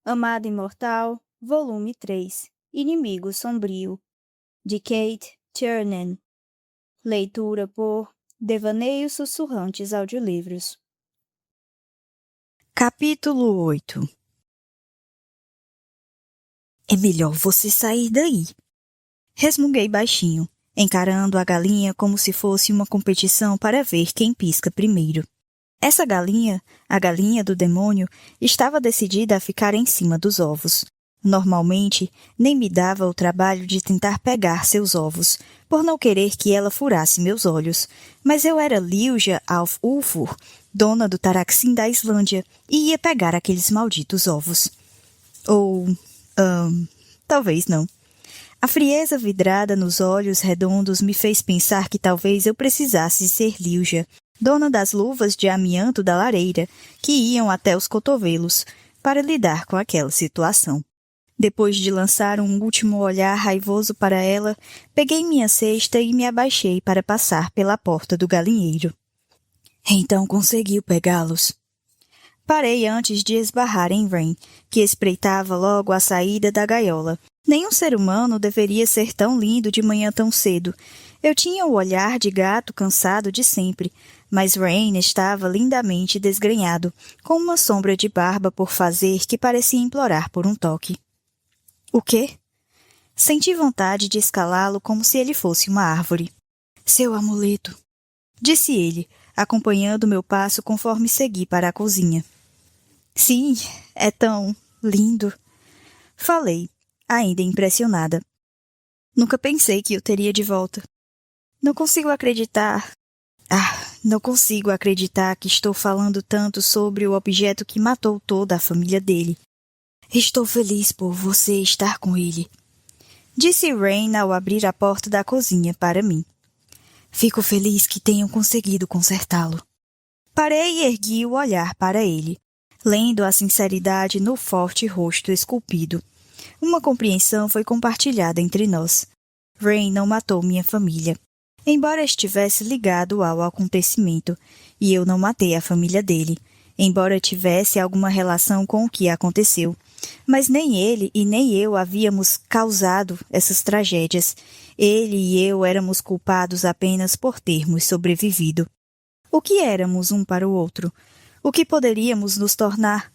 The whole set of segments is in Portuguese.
Amada Imortal, Volume 3. Inimigo Sombrio, de Kate Tiernan. Leitura por Devaneios Sussurrantes Audiolivros. Capítulo 8. É melhor você sair daí. Resmunguei baixinho, encarando a galinha como se fosse uma competição para ver quem pisca primeiro. Essa galinha, a galinha do demônio, estava decidida a ficar em cima dos ovos. Normalmente, nem me dava o trabalho de tentar pegar seus ovos, por não querer que ela furasse meus olhos. Mas eu era Liuja Alf Ulfur, dona do Taraxim da Islândia, e ia pegar aqueles malditos ovos. Ou... talvez não. A frieza vidrada nos olhos redondos me fez pensar que talvez eu precisasse ser Liuja, dona das luvas de amianto da lareira, que iam até os cotovelos, para lidar com aquela situação. Depois de lançar um último olhar raivoso para ela, peguei minha cesta e me abaixei para passar pela porta do galinheiro. Então conseguiu pegá-los. Parei antes de esbarrar em Rain, que espreitava logo a saída da gaiola. Nenhum ser humano deveria ser tão lindo de manhã tão cedo. Eu tinha o olhar de gato cansado de sempre, mas Rain estava lindamente desgrenhado, com uma sombra de barba por fazer que parecia implorar por um toque. O quê? Senti vontade de escalá-lo como se ele fosse uma árvore. Seu amuleto, disse ele, acompanhando meu passo conforme segui para a cozinha. Sim, é tão lindo. Falei, ainda impressionada. Nunca pensei que o teria de volta. Não consigo acreditar que estou falando tanto sobre o objeto que matou toda a família dele. Estou feliz por você estar com ele, disse Rain ao abrir a porta da cozinha para mim. Fico feliz que tenham conseguido consertá-lo. Parei e ergui o olhar para ele, lendo a sinceridade no forte rosto esculpido. Uma compreensão foi compartilhada entre nós. Rain não matou minha família, embora estivesse ligado ao acontecimento, e eu não matei a família dele, embora tivesse alguma relação com o que aconteceu. Mas nem ele e nem eu havíamos causado essas tragédias. Ele e eu éramos culpados apenas por termos sobrevivido. O que éramos um para o outro? O que poderíamos nos tornar?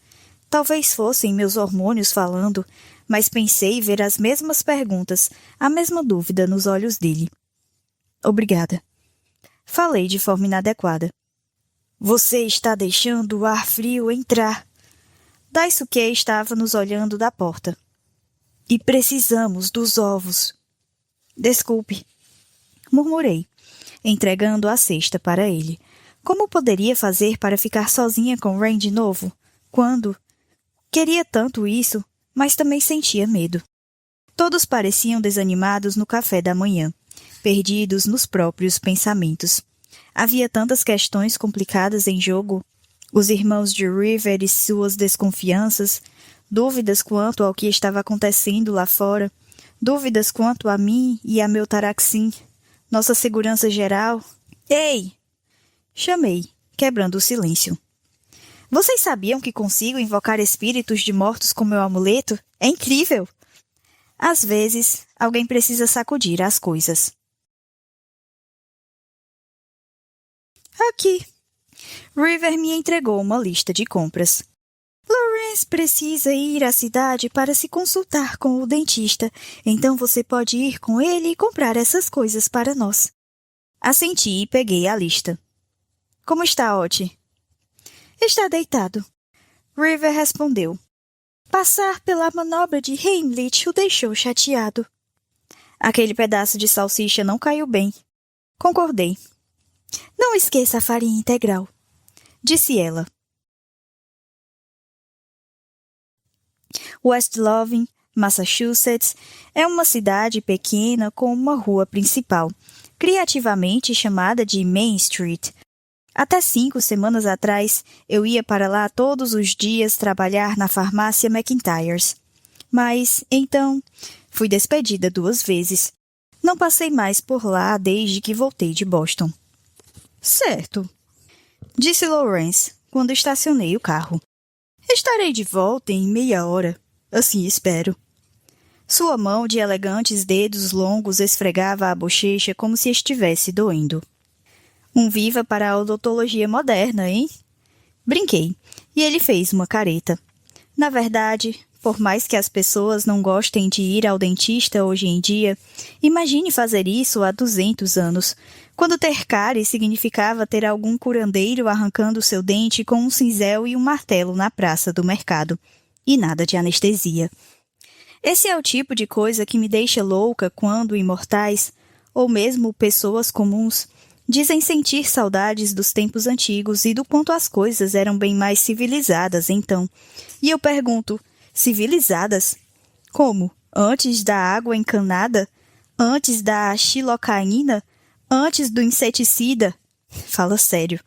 Talvez fossem meus hormônios falando, mas pensei ver as mesmas perguntas, a mesma dúvida nos olhos dele. Obrigada. Falei de forma inadequada. Você está deixando o ar frio entrar. Daisuke estava nos olhando da porta. E precisamos dos ovos. Desculpe, murmurei, entregando a cesta para ele. Como poderia fazer para ficar sozinha com Rain de novo? Quando? Queria tanto isso, mas também sentia medo. Todos pareciam desanimados no café da manhã, perdidos nos próprios pensamentos. Havia tantas questões complicadas em jogo. Os irmãos de River e suas desconfianças, dúvidas quanto ao que estava acontecendo lá fora, dúvidas quanto a mim e a meu Taraxim, nossa segurança geral. Ei! Chamei, quebrando o silêncio. Vocês sabiam que consigo invocar espíritos de mortos com meu amuleto? É incrível! Às vezes, alguém precisa sacudir as coisas. Aqui. River me entregou uma lista de compras. Lawrence precisa ir à cidade para se consultar com o dentista, então você pode ir com ele e comprar essas coisas para nós. Assenti e peguei a lista. Como está, Oti? Está deitado. River respondeu. Passar pela manobra de Heimlich o deixou chateado. Aquele pedaço de salsicha não caiu bem. Concordei. Não esqueça a farinha integral, disse ela. West Loving, Massachusetts, é uma cidade pequena com uma rua principal, criativamente chamada de Main Street. Até 5 semanas atrás, eu ia para lá todos os dias trabalhar na farmácia McIntyres. Mas, então, fui despedida 2 vezes. Não passei mais por lá desde que voltei de Boston. Certo, disse Lawrence, quando estacionei o carro. Estarei de volta em meia hora. Assim espero. Sua mão de elegantes dedos longos esfregava a bochecha como se estivesse doendo. Um viva para a odontologia moderna, hein? Brinquei, e ele fez uma careta. Na verdade, por mais que as pessoas não gostem de ir ao dentista hoje em dia, imagine fazer isso há 200 anos, quando ter cárie significava ter algum curandeiro arrancando seu dente com um cinzel e um martelo na praça do mercado. E nada de anestesia. Esse é o tipo de coisa que me deixa louca quando imortais, ou mesmo pessoas comuns, dizem sentir saudades dos tempos antigos e do quanto as coisas eram bem mais civilizadas então. E eu pergunto, civilizadas? Como? Antes da água encanada? Antes da xilocaína? Antes do inseticida? Fala sério.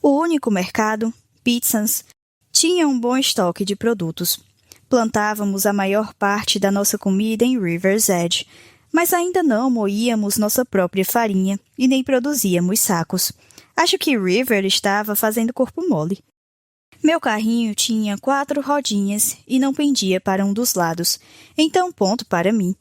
O único mercado, Pitsans, tinha um bom estoque de produtos. Plantávamos a maior parte da nossa comida em River's Edge, mas ainda não moíamos nossa própria farinha e nem produzíamos sacos. Acho que River estava fazendo corpo mole. Meu carrinho tinha 4 rodinhas e não pendia para um dos lados, então ponto para mim.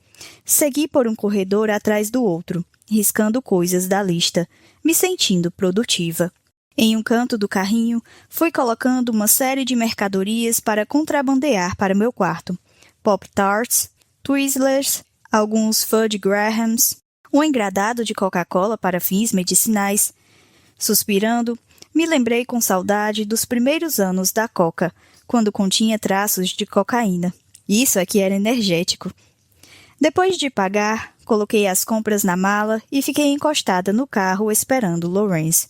Segui por um corredor atrás do outro, riscando coisas da lista, me sentindo produtiva. Em um canto do carrinho, fui colocando uma série de mercadorias para contrabandear para meu quarto. Pop-Tarts, Twizzlers, alguns Fudge Grahams, um engradado de Coca-Cola para fins medicinais. Suspirando, me lembrei com saudade dos primeiros anos da Coca, quando continha traços de cocaína. Isso é que era energético. Depois de pagar, coloquei as compras na mala e fiquei encostada no carro esperando Lawrence.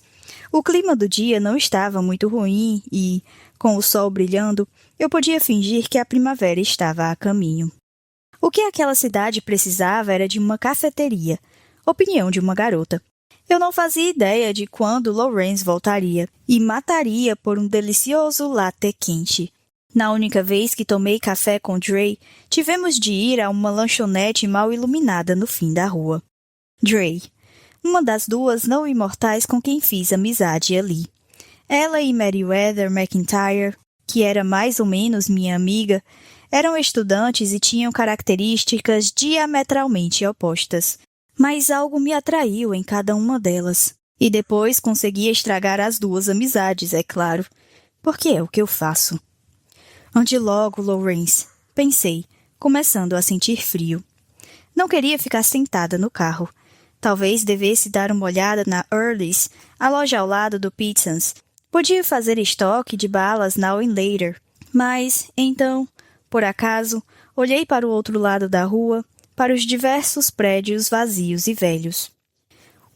O clima do dia não estava muito ruim e, com o sol brilhando, eu podia fingir que a primavera estava a caminho. O que aquela cidade precisava era de uma cafeteria, opinião de uma garota. Eu não fazia ideia de quando Lawrence voltaria e mataria por um delicioso latte quente. Na única vez que tomei café com Dre, tivemos de ir a uma lanchonete mal iluminada no fim da rua. Dre, uma das 2 não imortais com quem fiz amizade ali. Ela e Meriwether McIntyre, que era mais ou menos minha amiga, eram estudantes e tinham características diametralmente opostas. Mas algo me atraiu em cada uma delas. E depois consegui estragar as 2 amizades, é claro. Porque é o que eu faço. Ande logo, Lawrence, pensei, começando a sentir frio. Não queria ficar sentada no carro. Talvez devesse dar uma olhada na Early's, a loja ao lado do Pitsans. Podia fazer estoque de balas now and later. Mas, então, por acaso, olhei para o outro lado da rua, para os diversos prédios vazios e velhos.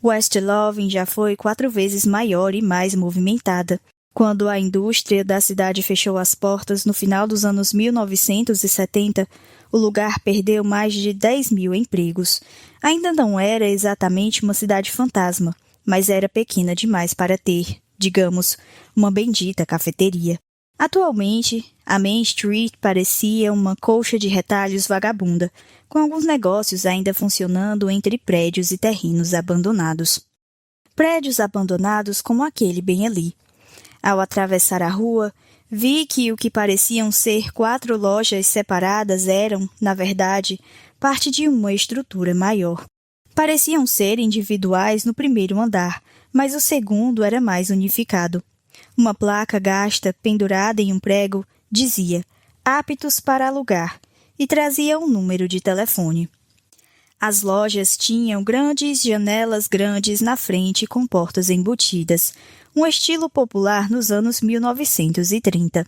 West Loving já foi 4 vezes maior e mais movimentada. Quando a indústria da cidade fechou as portas no final dos anos 1970, o lugar perdeu mais de 10.000 empregos. Ainda não era exatamente uma cidade fantasma, mas era pequena demais para ter, digamos, uma bendita cafeteria. Atualmente, a Main Street parecia uma colcha de retalhos vagabunda, com alguns negócios ainda funcionando entre prédios e terrenos abandonados. Prédios abandonados como aquele bem ali. Ao atravessar a rua, vi que o que pareciam ser 4 lojas separadas eram, na verdade, parte de uma estrutura maior. Pareciam ser individuais no primeiro andar, mas o segundo era mais unificado. Uma placa gasta, pendurada em um prego, dizia "Aptos para alugar" e trazia um número de telefone. As lojas tinham grandes janelas grandes na frente com portas embutidas, um estilo popular nos anos 1930.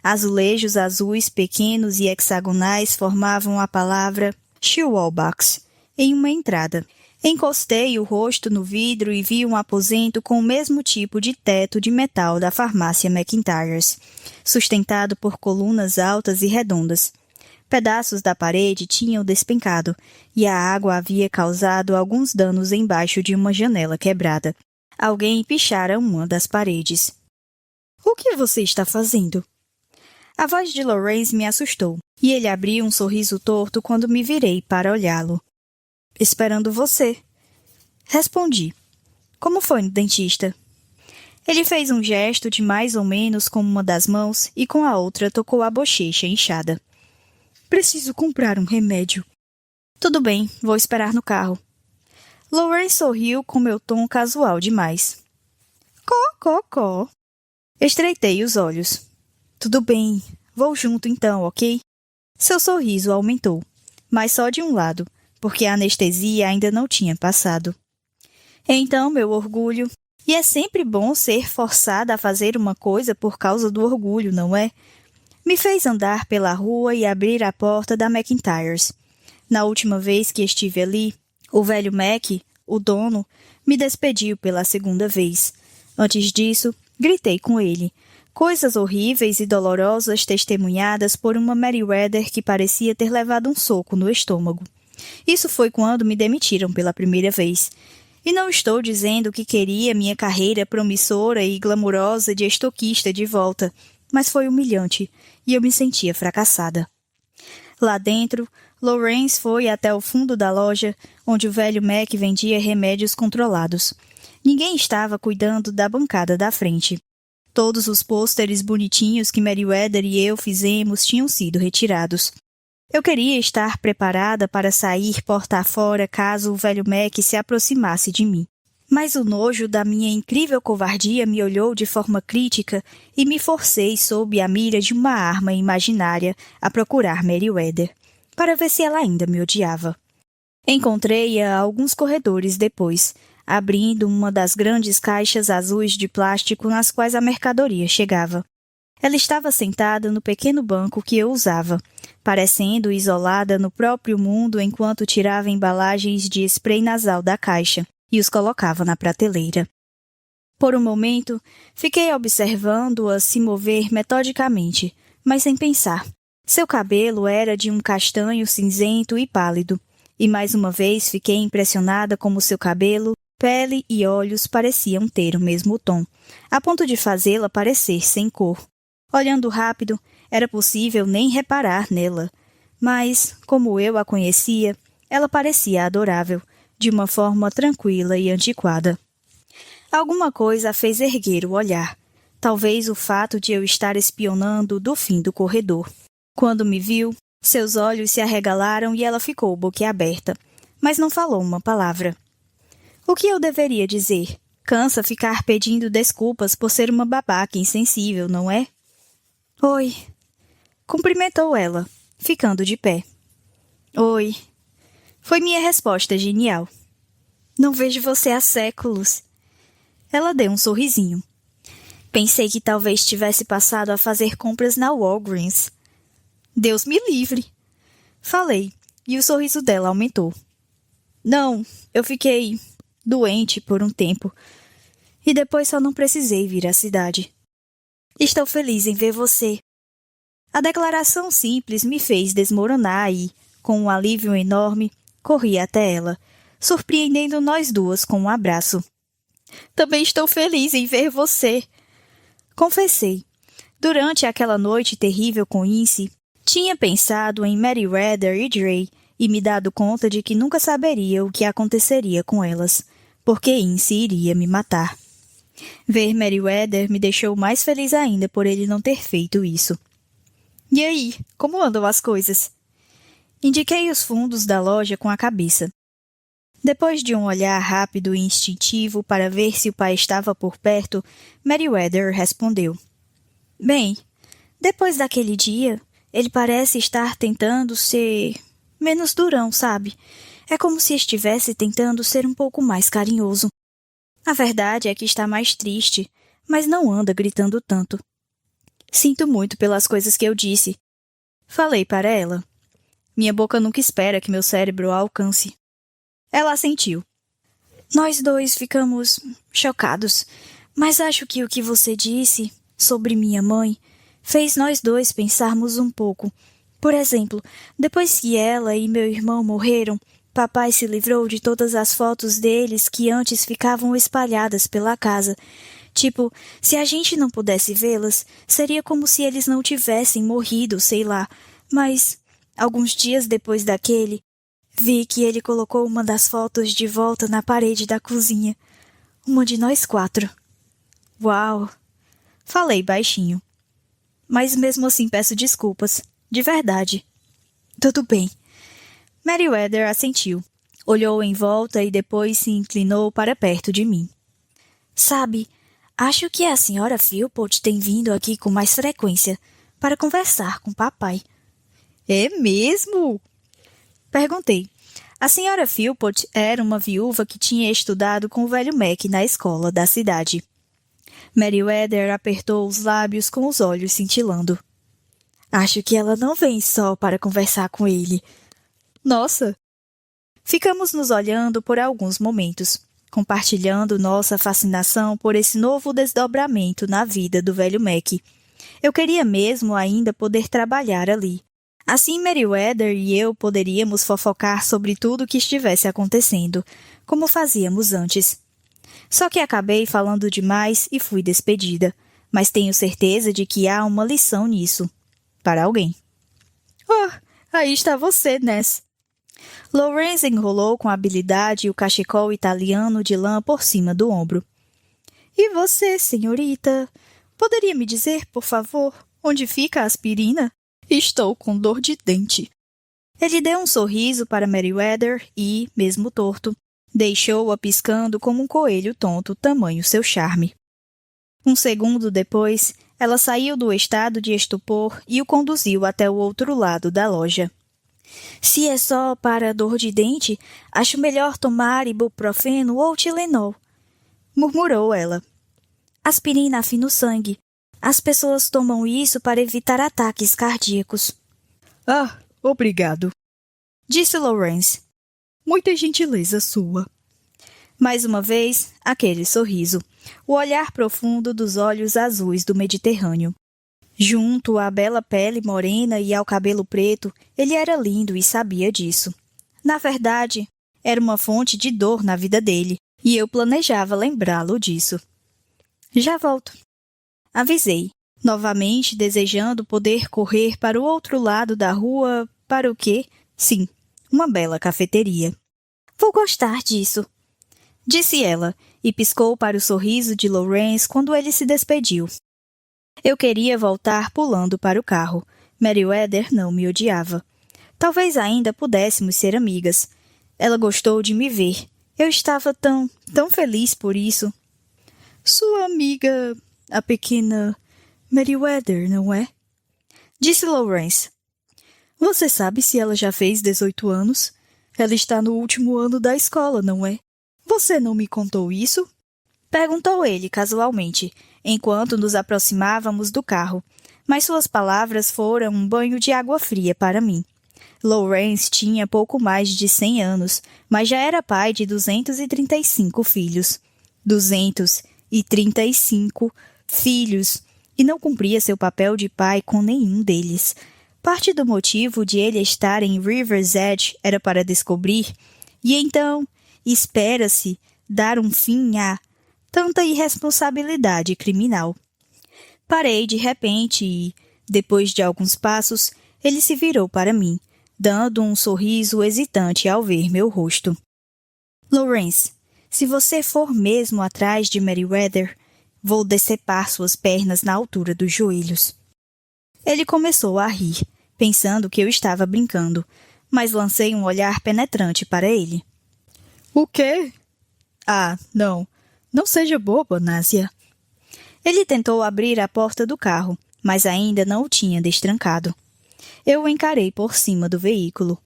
Azulejos azuis pequenos e hexagonais formavam a palavra Schwalbachs em uma entrada. Encostei o rosto no vidro e vi um aposento com o mesmo tipo de teto de metal da farmácia McIntyre's, sustentado por colunas altas e redondas. Pedaços da parede tinham despencado, e a água havia causado alguns danos embaixo de uma janela quebrada. Alguém pichara uma das paredes. "O que você está fazendo?" A voz de Lawrence me assustou, e ele abriu um sorriso torto quando me virei para olhá-lo. "Esperando você." Respondi. "Como foi no dentista?" Ele fez um gesto de mais ou menos com uma das mãos e com a outra tocou a bochecha inchada. Preciso comprar um remédio. Tudo bem, vou esperar no carro. Lauren sorriu com meu tom casual demais. Có. Estreitei os olhos. Tudo bem, vou junto então, ok? Seu sorriso aumentou, mas só de um lado, porque a anestesia ainda não tinha passado. Então, meu orgulho... E é sempre bom ser forçada a fazer uma coisa por causa do orgulho, não é? Me fez andar pela rua e abrir a porta da McIntyre's. Na última vez que estive ali, o velho Mac, o dono, me despediu pela segunda vez. Antes disso, gritei com ele. Coisas horríveis e dolorosas testemunhadas por uma Meriwether que parecia ter levado um soco no estômago. Isso foi quando me demitiram pela primeira vez. E não estou dizendo que queria minha carreira promissora e glamurosa de estoquista de volta, mas foi humilhante, e eu me sentia fracassada. Lá dentro, Lawrence foi até o fundo da loja, onde o velho Mac vendia remédios controlados. Ninguém estava cuidando da bancada da frente. Todos os pôsteres bonitinhos que Meriwether e eu fizemos tinham sido retirados. Eu queria estar preparada para sair porta afora caso o velho Mac se aproximasse de mim. Mas o nojo da minha incrível covardia me olhou de forma crítica e me forcei sob a mira de uma arma imaginária a procurar Meriwether, para ver se ela ainda me odiava. Encontrei-a alguns corredores depois, abrindo uma das grandes caixas azuis de plástico nas quais a mercadoria chegava. Ela estava sentada no pequeno banco que eu usava, parecendo isolada no próprio mundo enquanto tirava embalagens de spray nasal da caixa e os colocava na prateleira. Por um momento, fiquei observando-a se mover metodicamente, mas sem pensar. Seu cabelo era de um castanho cinzento e pálido, e mais uma vez fiquei impressionada como seu cabelo, pele e olhos pareciam ter o mesmo tom, a ponto de fazê-la parecer sem cor. Olhando rápido, era possível nem reparar nela, mas, como eu a conhecia, ela parecia adorável, de uma forma tranquila e antiquada. Alguma coisa a fez erguer o olhar, talvez o fato de eu estar espionando do fim do corredor. Quando me viu, seus olhos se arregalaram e ela ficou boquiaberta, mas não falou uma palavra. O que eu deveria dizer? Cansa ficar pedindo desculpas por ser uma babaca insensível, não é? Oi, cumprimentou ela, ficando de pé. Oi, foi minha resposta genial. Não vejo você há séculos. Ela deu um sorrisinho. Pensei que talvez tivesse passado a fazer compras na Walgreens. Deus me livre! Falei, e o sorriso dela aumentou. Não, eu fiquei doente por um tempo, e depois só não precisei vir à cidade. Estou feliz em ver você. A declaração simples me fez desmoronar e, com um alívio enorme, corri até ela, surpreendendo nós duas com um abraço. Também estou feliz em ver você. Confessei. Durante aquela noite terrível com Ince, tinha pensado em Meriwether e Dre e me dado conta de que nunca saberia o que aconteceria com elas, porque Ince iria me matar. Ver Meriwether me deixou mais feliz ainda por ele não ter feito isso. E aí, como andam as coisas? Indiquei os fundos da loja com a cabeça. Depois de um olhar rápido e instintivo para ver se o pai estava por perto, Meriwether respondeu. Bem, depois daquele dia, ele parece estar tentando ser menos durão, sabe? É como se estivesse tentando ser um pouco mais carinhoso. A verdade é que está mais triste, mas não anda gritando tanto. Sinto muito pelas coisas que eu disse. Falei para ela. Minha boca nunca espera que meu cérebro a alcance. Ela assentiu. Nós dois ficamos chocados, mas acho que o que você disse sobre minha mãe fez nós dois pensarmos um pouco. Por exemplo, depois que ela e meu irmão morreram, papai se livrou de todas as fotos deles que antes ficavam espalhadas pela casa. Tipo, se a gente não pudesse vê-las, seria como se eles não tivessem morrido, sei lá. Mas, alguns dias depois daquele, vi que ele colocou uma das fotos de volta na parede da cozinha. Uma de nós 4. Uau! Falei baixinho. Mas mesmo assim peço desculpas. De verdade. Tudo bem. Meriwether assentiu. Olhou em volta e depois se inclinou para perto de mim. Sabe, acho que a senhora Philpott tem vindo aqui com mais frequência para conversar com papai. É mesmo? Perguntei. A senhora Philpott era uma viúva que tinha estudado com o velho Mac na escola da cidade. Meriwether apertou os lábios com os olhos cintilando. Acho que ela não vem só para conversar com ele. Nossa! Ficamos nos olhando por alguns momentos, compartilhando nossa fascinação por esse novo desdobramento na vida do velho Mac. Eu queria mesmo ainda poder trabalhar ali. Assim Meriwether e eu poderíamos fofocar sobre tudo o que estivesse acontecendo, como fazíamos antes. Só que acabei falando demais e fui despedida, mas tenho certeza de que há uma lição nisso. Para alguém. Oh, aí está você, Ness. Lawrence enrolou com habilidade o cachecol italiano de lã por cima do ombro. E você, senhorita? Poderia me dizer, por favor, onde fica a aspirina? Estou com dor de dente. Ele deu um sorriso para Meriwether e, mesmo torto, deixou-a piscando como um coelho tonto, tamanho seu charme. Um segundo depois, ela saiu do estado de estupor e o conduziu até o outro lado da loja. Se é só para dor de dente, acho melhor tomar ibuprofeno ou Tilenol, murmurou ela. Aspirina afina o sangue. As pessoas tomam isso para evitar ataques cardíacos. Ah, obrigado, disse Lawrence. Muita gentileza sua. Mais uma vez, aquele sorriso, o olhar profundo dos olhos azuis do Mediterrâneo. Junto à bela pele morena e ao cabelo preto, ele era lindo e sabia disso. Na verdade, era uma fonte de dor na vida dele, e eu planejava lembrá-lo disso. Já volto. Avisei, novamente desejando poder correr para o outro lado da rua, para o quê? Sim, uma bela cafeteria. Vou gostar disso, disse ela, e piscou para o sorriso de Lawrence quando ele se despediu. Eu queria voltar pulando para o carro. Meriwether não me odiava. Talvez ainda pudéssemos ser amigas. Ela gostou de me ver. Eu estava tão feliz por isso. Sua amiga, a pequena Meriwether, não é? Disse Lawrence. Você sabe se ela já fez 18 anos? Ela está no último ano da escola, não é? Você não me contou isso? Perguntou ele casualmente, enquanto nos aproximávamos do carro, mas suas palavras foram um banho de água fria para mim. Lawrence tinha pouco mais de 100 anos, mas já era pai de 235 filhos. 235 filhos! E não cumpria seu papel de pai com nenhum deles. Parte do motivo de ele estar em River's Edge era para descobrir, e então, espera-se, dar um fim a tanta irresponsabilidade criminal. Parei de repente e, depois de alguns passos, ele se virou para mim, dando um sorriso hesitante ao ver meu rosto. Lawrence, se você for mesmo atrás de Meriwether, vou decepar suas pernas na altura dos joelhos. Ele começou a rir, pensando que eu estava brincando, mas lancei um olhar penetrante para ele. O quê? Ah, não. Não seja boba, Násia. Ele tentou abrir a porta do carro, mas ainda não o tinha destrancado. Eu o encarei por cima do veículo.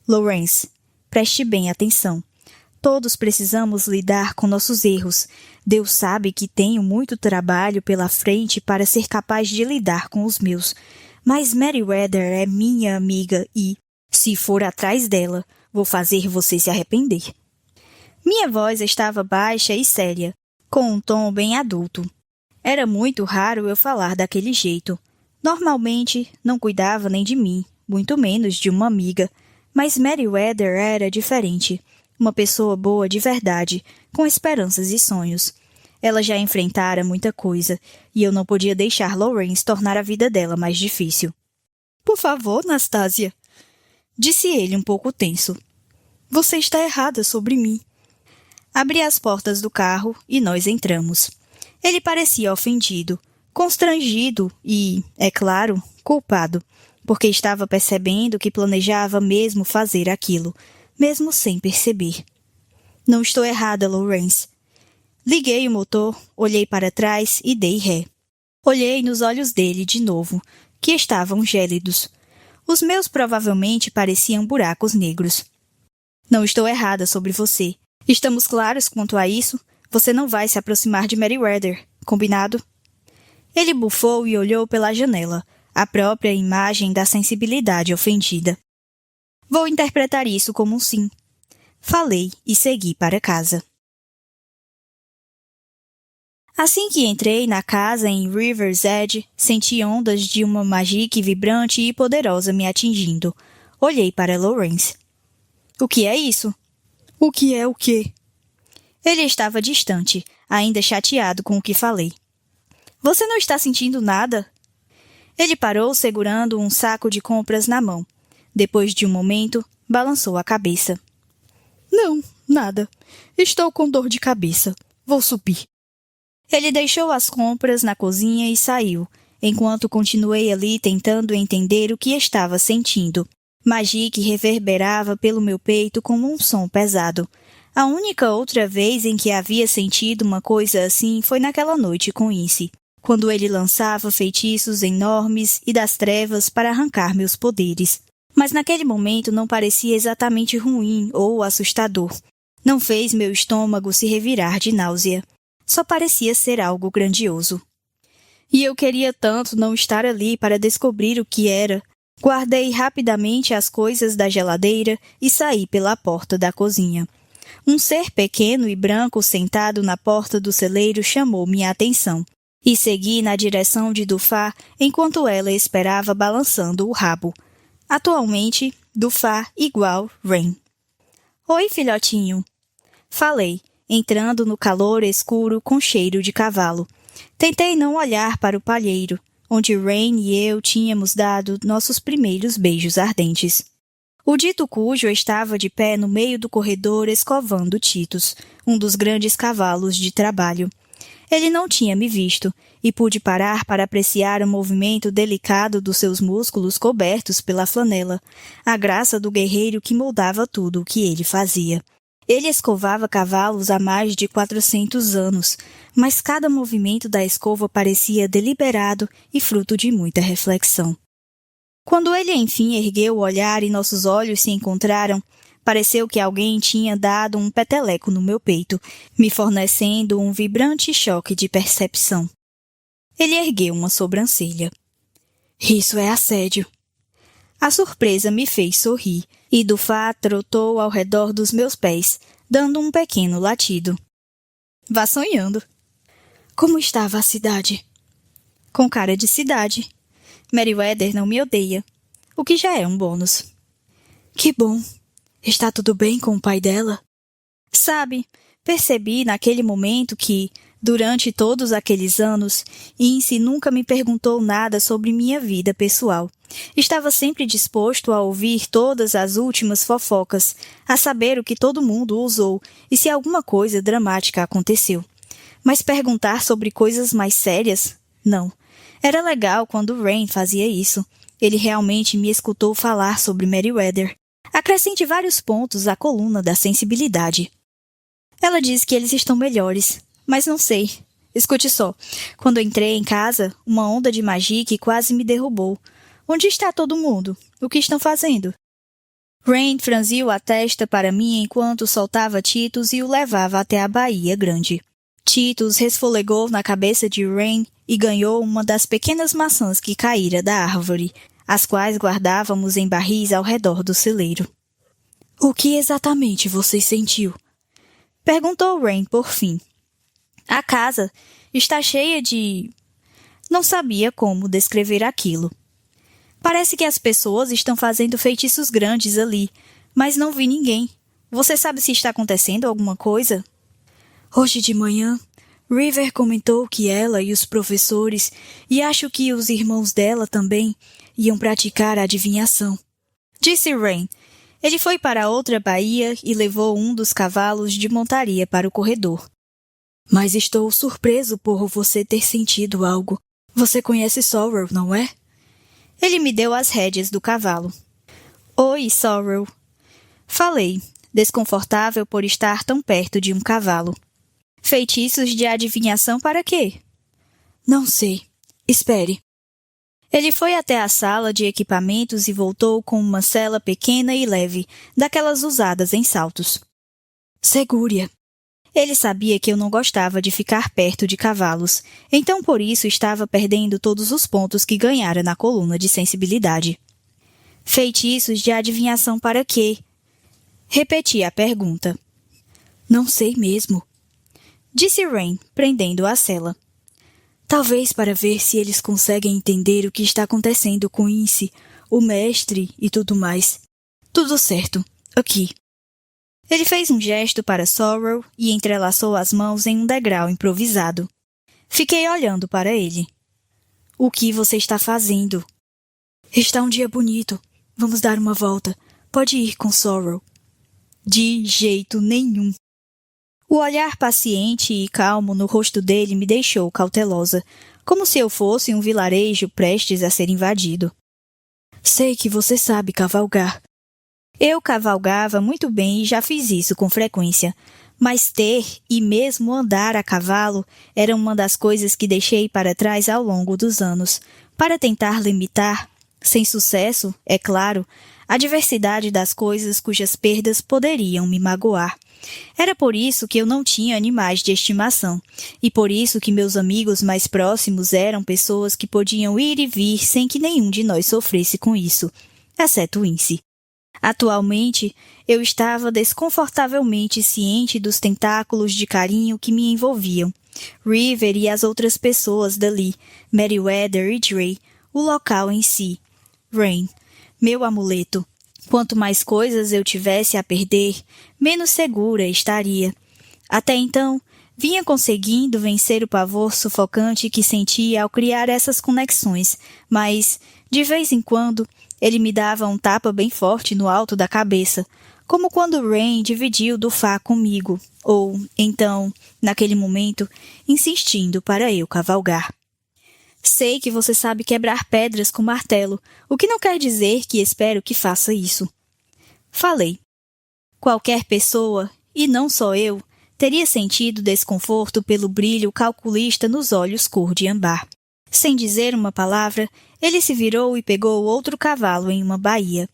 Lawrence, preste bem atenção. Todos precisamos lidar com nossos erros. Deus sabe que tenho muito trabalho pela frente para ser capaz de lidar com os meus. Mas Meriwether é minha amiga e, se for atrás dela, vou fazer você se arrepender. Minha voz estava baixa e séria, com um tom bem adulto. Era muito raro eu falar daquele jeito. Normalmente, não cuidava nem de mim, muito menos de uma amiga. Mas Meriwether era diferente. Uma pessoa boa de verdade, com esperanças e sonhos. Ela já enfrentara muita coisa, e eu não podia deixar Lawrence tornar a vida dela mais difícil. Por favor, Nastasia, disse ele um pouco tenso. Você está errada sobre mim. Abri as portas do carro e nós entramos. Ele parecia ofendido, constrangido e, é claro, culpado, porque estava percebendo que planejava mesmo fazer aquilo, mesmo sem perceber. Não estou errada, Lawrence. Liguei o motor, olhei para trás e dei ré. Olhei nos olhos dele de novo, que estavam gélidos. Os meus provavelmente pareciam buracos negros. Não estou errada sobre você. Estamos claros quanto a isso? Você não vai se aproximar de Merryweather, combinado? Ele bufou e olhou pela janela, a própria imagem da sensibilidade ofendida. Vou interpretar isso como um sim. Falei e segui para casa. Assim que entrei na casa em River's Edge, senti ondas de uma magique vibrante e poderosa me atingindo. Olhei para Lawrence. O que é isso? O que é o quê? Ele estava distante, ainda chateado com o que falei. Você não está sentindo nada? Ele parou segurando um saco de compras na mão. Depois de um momento, balançou a cabeça. Não, nada. Estou com dor de cabeça. Vou subir. Ele deixou as compras na cozinha e saiu, enquanto continuei ali tentando entender o que estava sentindo. Magique reverberava pelo meu peito como um som pesado. A única outra vez em que havia sentido uma coisa assim foi naquela noite com Ince, quando ele lançava feitiços enormes e das trevas para arrancar meus poderes. Mas naquele momento não parecia exatamente ruim ou assustador. Não fez meu estômago se revirar de náusea. Só parecia ser algo grandioso. E eu queria tanto não estar ali para descobrir o que era. Guardei rapidamente as coisas da geladeira e saí pela porta da cozinha. Um ser pequeno e branco sentado na porta do celeiro chamou minha atenção, e segui na direção de Dufar enquanto ela esperava balançando o rabo. Atualmente, Dufar igual Rain. Oi, filhotinho. Falei, entrando no calor escuro com cheiro de cavalo. Tentei não olhar para o palheiro, onde Rain e eu tínhamos dado nossos primeiros beijos ardentes. O dito cujo estava de pé no meio do corredor escovando Titus, um dos grandes cavalos de trabalho. Ele não tinha me visto, e pude parar para apreciar o movimento delicado dos seus músculos cobertos pela flanela, a graça do guerreiro que moldava tudo o que ele fazia. Ele escovava cavalos há mais de 400 anos, mas cada movimento da escova parecia deliberado e fruto de muita reflexão. Quando ele enfim ergueu o olhar e nossos olhos se encontraram, pareceu que alguém tinha dado um peteleco no meu peito, me fornecendo um vibrante choque de percepção. Ele ergueu uma sobrancelha. Isso é assédio. A surpresa me fez sorrir, e Dufar trotou ao redor dos meus pés, dando um pequeno latido. Vá sonhando. Como estava a cidade? Com cara de cidade. Merryweather não me odeia, o que já é um bônus. Que bom. Está tudo bem com o pai dela? Sabe, percebi naquele momento que, durante todos aqueles anos, Ince nunca me perguntou nada sobre minha vida pessoal. Estava sempre disposto a ouvir todas as últimas fofocas, a saber o que todo mundo usou e se alguma coisa dramática aconteceu. Mas perguntar sobre coisas mais sérias? Não. Era legal quando Rain fazia isso. Ele realmente me escutou falar sobre Merryweather. Acrescente vários pontos à coluna da sensibilidade. Ela diz que eles estão melhores, mas não sei. Escute só. Quando entrei em casa, uma onda de magique quase me derrubou. Onde está todo mundo? O que estão fazendo? Rain franziu a testa para mim enquanto soltava Titus e o levava até a Baía Grande. Titus resfolegou na cabeça de Rain e ganhou uma das pequenas maçãs que caíra da árvore, as quais guardávamos em barris ao redor do celeiro. O que exatamente você sentiu? Perguntou Rain por fim. A casa está cheia de... Não sabia como descrever aquilo. Parece que as pessoas estão fazendo feitiços grandes ali, mas não vi ninguém. Você sabe se está acontecendo alguma coisa? Hoje de manhã, River comentou que ela e os professores, e acho que os irmãos dela também, iam praticar a adivinhação. Disse Rain. Ele foi para outra baía e levou um dos cavalos de montaria para o corredor. Mas estou surpreso por você ter sentido algo. Você conhece Sorrel, não é? Ele me deu as rédeas do cavalo. Oi, Sorrel. Falei, desconfortável por estar tão perto de um cavalo. Feitiços de adivinhação para quê? Não sei. Espere. Ele foi até a sala de equipamentos e voltou com uma sela pequena e leve, daquelas usadas em saltos. Segure-a. Ele sabia que eu não gostava de ficar perto de cavalos, então por isso estava perdendo todos os pontos que ganhara na coluna de sensibilidade. Feitiços de adivinhação para quê? Repeti a pergunta. Não sei mesmo, disse Rain, prendendo a sela. Talvez para ver se eles conseguem entender o que está acontecendo com Ince, o mestre e tudo mais. Tudo certo. Aqui. Ele fez um gesto para Sorrel e entrelaçou as mãos em um degrau improvisado. Fiquei olhando para ele. O que você está fazendo? Está um dia bonito. Vamos dar uma volta. Pode ir com Sorrel. De jeito nenhum. O olhar paciente e calmo no rosto dele me deixou cautelosa, como se eu fosse um vilarejo prestes a ser invadido. Sei que você sabe cavalgar. Eu cavalgava muito bem e já fiz isso com frequência, mas ter e mesmo andar a cavalo era uma das coisas que deixei para trás ao longo dos anos, para tentar limitar, sem sucesso, é claro, a diversidade das coisas cujas perdas poderiam me magoar. Era por isso que eu não tinha animais de estimação, e por isso que meus amigos mais próximos eram pessoas que podiam ir e vir sem que nenhum de nós sofresse com isso, exceto Ince. Atualmente, eu estava desconfortavelmente ciente dos tentáculos de carinho que me envolviam. River e as outras pessoas dali, Meriwether e Dray, o local em si. Rain, meu amuleto. Quanto mais coisas eu tivesse a perder, menos segura estaria. Até então, vinha conseguindo vencer o pavor sufocante que sentia ao criar essas conexões, mas, de vez em quando, ele me dava um tapa bem forte no alto da cabeça, como quando Rain dividiu do Fá comigo, ou, então, naquele momento, insistindo para eu cavalgar. Sei que você sabe quebrar pedras com martelo, o que não quer dizer que espero que faça isso. Falei. Qualquer pessoa, e não só eu, teria sentido desconforto pelo brilho calculista nos olhos cor de ambar. Sem dizer uma palavra, ele se virou e pegou outro cavalo em uma baía.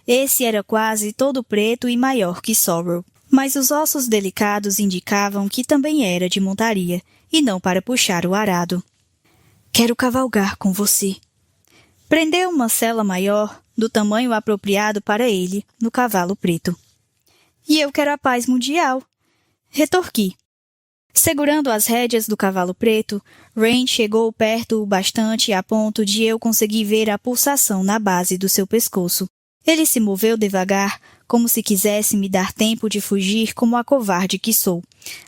Esse era quase todo preto e maior que Sorrel, mas os ossos delicados indicavam que também era de montaria, e não para puxar o arado. Quero cavalgar com você. Prendeu uma sela maior, do tamanho apropriado para ele, no cavalo preto. E eu quero a paz mundial. Retorqui. Segurando as rédeas do cavalo preto, Rain chegou perto o bastante a ponto de eu conseguir ver a pulsação na base do seu pescoço. Ele se moveu devagar, como se quisesse me dar tempo de fugir como a covarde que sou.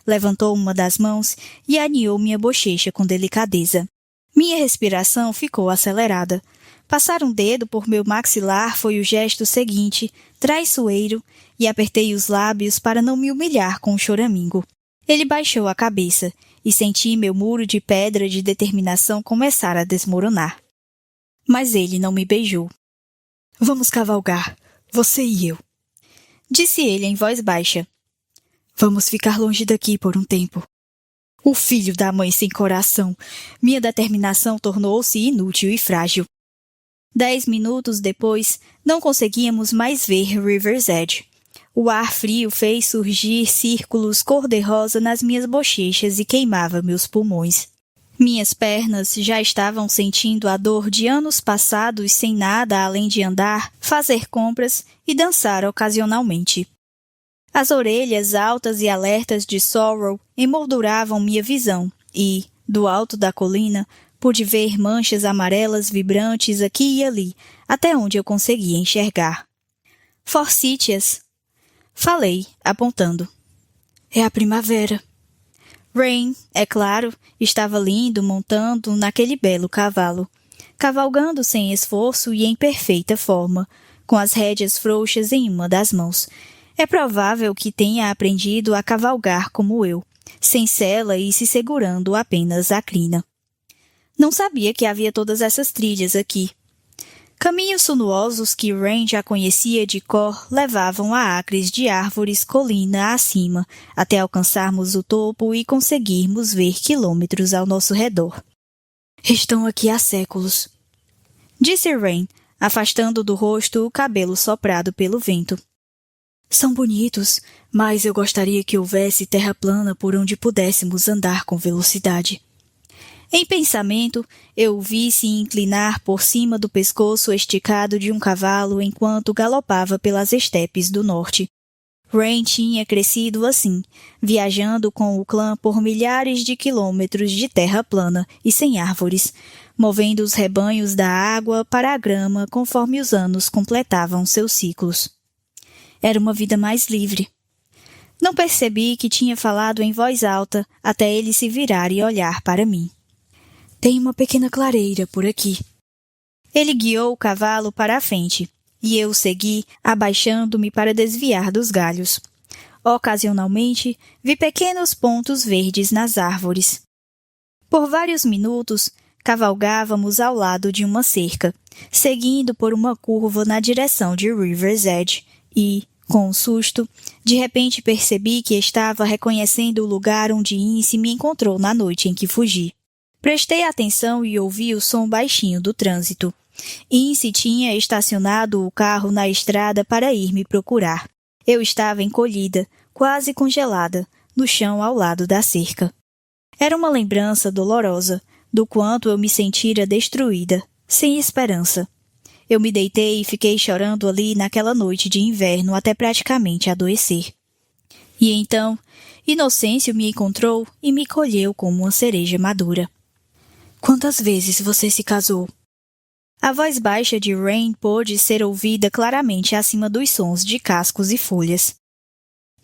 Levantou uma das mãos e aninhou minha bochecha com delicadeza. Minha respiração ficou acelerada. Passar um dedo por meu maxilar foi o gesto seguinte, traiçoeiro, e apertei os lábios para não me humilhar com o choramingo. Ele baixou a cabeça, e senti meu muro de pedra de determinação começar a desmoronar. Mas ele não me beijou. Vamos cavalgar, você e eu, disse ele em voz baixa. Vamos ficar longe daqui por um tempo. O filho da mãe sem coração. Minha determinação tornou-se inútil e frágil. 10 minutos depois, não conseguíamos mais ver River's Edge. O ar frio fez surgir círculos cor-de-rosa nas minhas bochechas e queimava meus pulmões. Minhas pernas já estavam sentindo a dor de anos passados sem nada além de andar, fazer compras e dançar ocasionalmente. As orelhas altas e alertas de Sorrel emolduravam minha visão e, do alto da colina, pude ver manchas amarelas vibrantes aqui e ali, até onde eu conseguia enxergar. Forsythias, falei, apontando. É a primavera. Rain, é claro, estava lindo montando naquele belo cavalo, cavalgando sem esforço e em perfeita forma, com as rédeas frouxas em uma das mãos. É provável que tenha aprendido a cavalgar como eu, sem sela e se segurando apenas a crina. Não sabia que havia todas essas trilhas aqui. Caminhos sinuosos que Rain já conhecia de cor levavam a acres de árvores colina acima, até alcançarmos o topo e conseguirmos ver quilômetros ao nosso redor. Estão aqui há séculos, disse Rain, afastando do rosto o cabelo soprado pelo vento. São bonitos, mas eu gostaria que houvesse terra plana por onde pudéssemos andar com velocidade. Em pensamento, eu o vi se inclinar por cima do pescoço esticado de um cavalo enquanto galopava pelas estepes do norte. Rain tinha crescido assim, viajando com o clã por milhares de quilômetros de terra plana e sem árvores, movendo os rebanhos da água para a grama conforme os anos completavam seus ciclos. Era uma vida mais livre. Não percebi que tinha falado em voz alta até ele se virar e olhar para mim. Tem uma pequena clareira por aqui. Ele guiou o cavalo para a frente, e eu o segui, abaixando-me para desviar dos galhos. Ocasionalmente, vi pequenos pontos verdes nas árvores. Por vários minutos, cavalgávamos ao lado de uma cerca, seguindo por uma curva na direção de River's Edge, e, com um susto, de repente percebi que estava reconhecendo o lugar onde Ince me encontrou na noite em que fugi. Prestei atenção e ouvi o som baixinho do trânsito. Ince tinha estacionado o carro na estrada para ir me procurar. Eu estava encolhida, quase congelada, no chão ao lado da cerca. Era uma lembrança dolorosa, do quanto eu me sentira destruída, sem esperança. Eu me deitei e fiquei chorando ali naquela noite de inverno até praticamente adoecer. E então, Inocêncio me encontrou e me colheu como uma cereja madura. Quantas vezes você se casou? A voz baixa de Rain pôde ser ouvida claramente acima dos sons de cascos e folhas.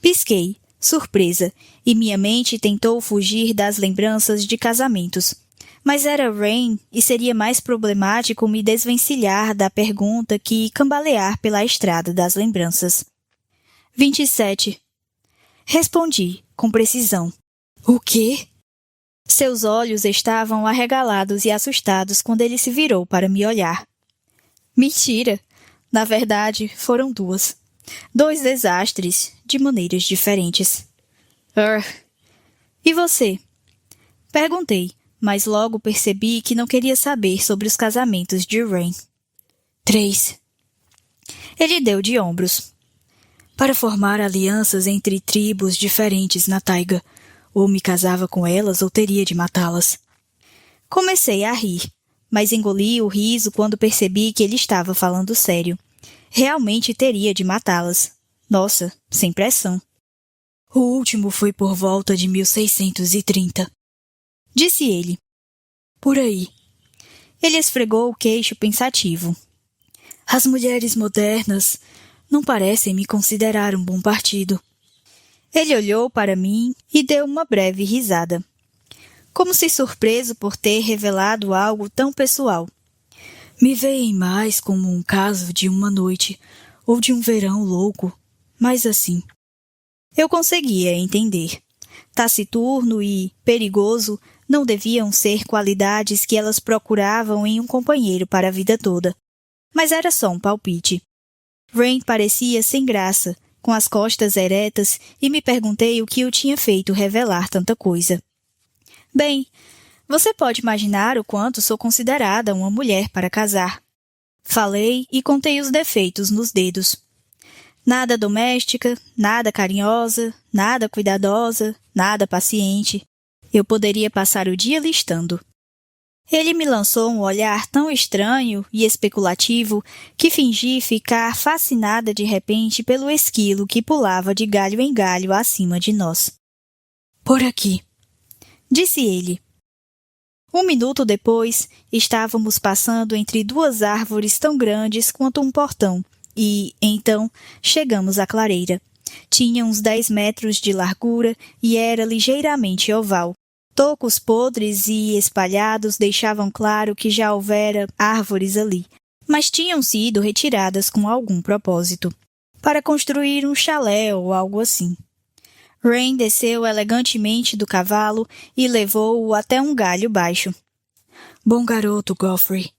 Pisquei, surpresa, e minha mente tentou fugir das lembranças de casamentos. Mas era Rain e seria mais problemático me desvencilhar da pergunta que cambalear pela estrada das lembranças. 27. Respondi, com precisão. O quê? Seus olhos estavam arregalados e assustados quando ele se virou para me olhar. Mentira! Na verdade, foram duas. 2 desastres, de maneiras diferentes. E você? Perguntei, mas logo percebi que não queria saber sobre os casamentos de Rain. 3. Ele deu de ombros. Para formar alianças entre tribos diferentes na taiga. Ou me casava com elas ou teria de matá-las. Comecei a rir, mas engoli o riso quando percebi que ele estava falando sério. Realmente teria de matá-las. Nossa, sem pressão. O último foi por volta de 1630. Disse ele. Por aí. Ele esfregou o queixo pensativo. As mulheres modernas não parecem me considerar um bom partido. Ele olhou para mim e deu uma breve risada. Como se surpreso por ter revelado algo tão pessoal. Me veem mais como um caso de uma noite, ou de um verão louco, mas assim. Eu conseguia entender. Taciturno e perigoso não deviam ser qualidades que elas procuravam em um companheiro para a vida toda. Mas era só um palpite. Rain parecia sem graça, com as costas eretas, e me perguntei o que o tinha feito revelar tanta coisa. Bem, você pode imaginar o quanto sou considerada uma mulher para casar. Falei e contei os defeitos nos dedos. Nada doméstica, nada carinhosa, nada cuidadosa, nada paciente. Eu poderia passar o dia listando. Ele me lançou um olhar tão estranho e especulativo que fingi ficar fascinada de repente pelo esquilo que pulava de galho em galho acima de nós. Por aqui, disse ele. 1 minuto depois, estávamos passando entre 2 árvores tão grandes quanto um portão e, então, chegamos à clareira. Tinha uns 10 metros de largura e era ligeiramente oval. Tocos podres e espalhados deixavam claro que já houvera árvores ali, mas tinham sido retiradas com algum propósito, para construir um chalé ou algo assim. Rain desceu elegantemente do cavalo e levou-o até um galho baixo. Bom garoto, Geoffrey,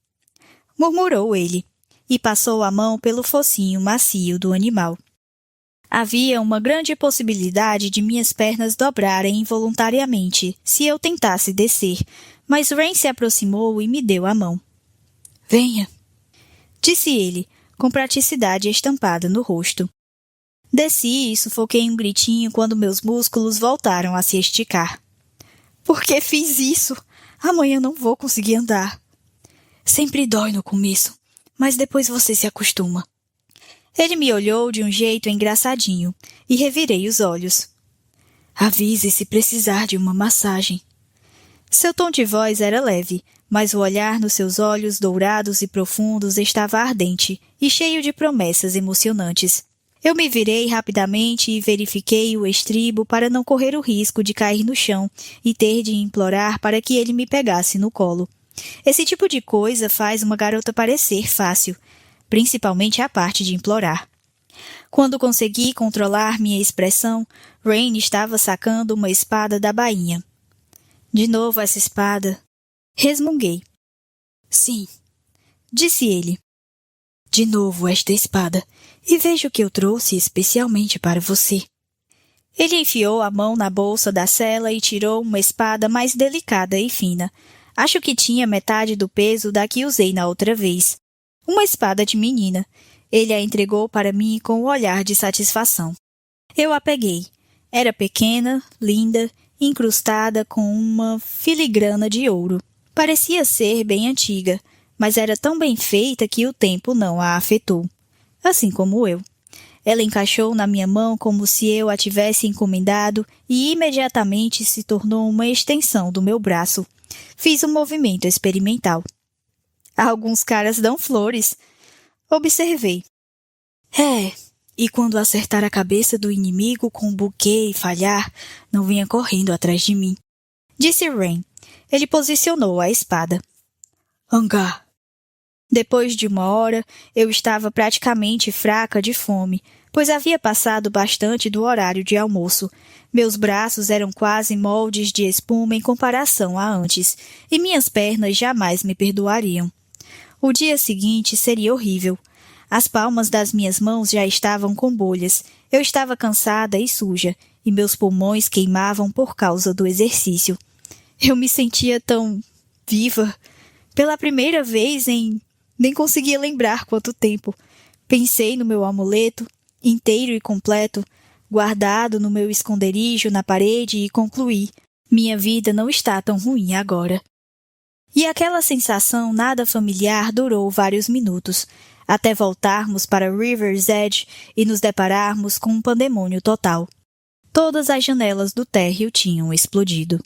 murmurou ele, e passou a mão pelo focinho macio do animal. Havia uma grande possibilidade de minhas pernas dobrarem involuntariamente se eu tentasse descer, mas Rain se aproximou e me deu a mão. Venha, disse ele, com praticidade estampada no rosto. Desci e sufoquei um gritinho quando meus músculos voltaram a se esticar. Por que fiz isso? Amanhã não vou conseguir andar. Sempre dói no começo, mas depois você se acostuma. Ele me olhou de um jeito engraçadinho e revirei os olhos. Avise se precisar de uma massagem. Seu tom de voz era leve, mas o olhar nos seus olhos dourados e profundos estava ardente e cheio de promessas emocionantes. Eu me virei rapidamente e verifiquei o estribo para não correr o risco de cair no chão e ter de implorar para que ele me pegasse no colo. Esse tipo de coisa faz uma garota parecer fácil, principalmente a parte de implorar. Quando consegui controlar minha expressão, Rain estava sacando uma espada da bainha. De novo essa espada. Resmunguei. Sim, disse ele. De novo esta espada. E veja o que eu trouxe especialmente para você. Ele enfiou a mão na bolsa da sela e tirou uma espada mais delicada e fina. Acho que tinha metade do peso da que usei na outra vez. Uma espada de menina. Ele a entregou para mim com um olhar de satisfação. Eu a peguei. Era pequena, linda, incrustada com uma filigrana de ouro. Parecia ser bem antiga, mas era tão bem feita que o tempo não a afetou. Assim como eu. Ela encaixou na minha mão como se eu a tivesse encomendado e imediatamente se tornou uma extensão do meu braço. Fiz um movimento experimental. Alguns caras dão flores. Observei. E quando acertar a cabeça do inimigo com um buquê e falhar, não venha correndo atrás de mim. Disse Rain. Ele posicionou a espada. Hangar. Depois de 1 hora, eu estava praticamente fraca de fome, pois havia passado bastante do horário de almoço. Meus braços eram quase moldes de espuma em comparação a antes, e minhas pernas jamais me perdoariam. O dia seguinte seria horrível. As palmas das minhas mãos já estavam com bolhas. Eu estava cansada e suja, e meus pulmões queimavam por causa do exercício. Eu me sentia tão viva. Pela primeira vez nem conseguia lembrar quanto tempo. Pensei no meu amuleto, inteiro e completo, guardado no meu esconderijo na parede e concluí. Minha vida não está tão ruim agora. E aquela sensação nada familiar durou vários minutos, até voltarmos para River's Edge e nos depararmos com um pandemônio total. Todas as janelas do térreo tinham explodido.